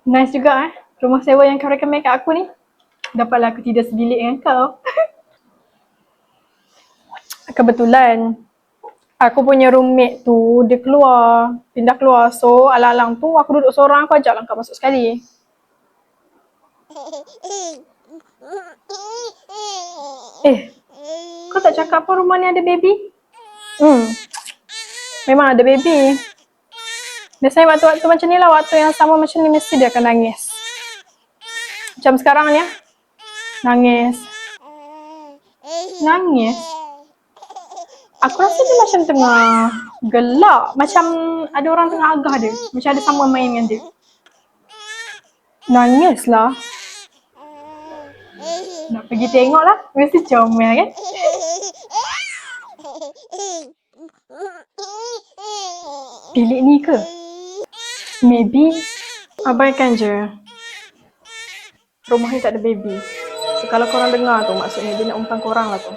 Nice juga rumah sewa yang kau recommend kat aku ni. Dapatlah aku tidur sebilik dengan kau. Kebetulan aku punya roommate tu dia pindah keluar. So alang-alang tu aku duduk seorang, aku ajaklah kau masuk sekali. Kau tak cakap pun rumah ni ada baby? Memang ada baby. Biasanya waktu-waktu macam ni lah, waktu yang sama macam ni mesti dia akan nangis. Macam sekarang ni nangis. Nangis? Aku rasa dia macam tengah gelak. Macam ada orang tengah agah dia. Macam ada someone main dengan dia. Nangis lah. Nak pergi tengok lah. Mesti comel kan? Bilik ni ke? Maybe. Abaikan je. Rumah ni tak ada baby. So kalau korang dengar tu, maksudnya dia nak umpan korang lah tu.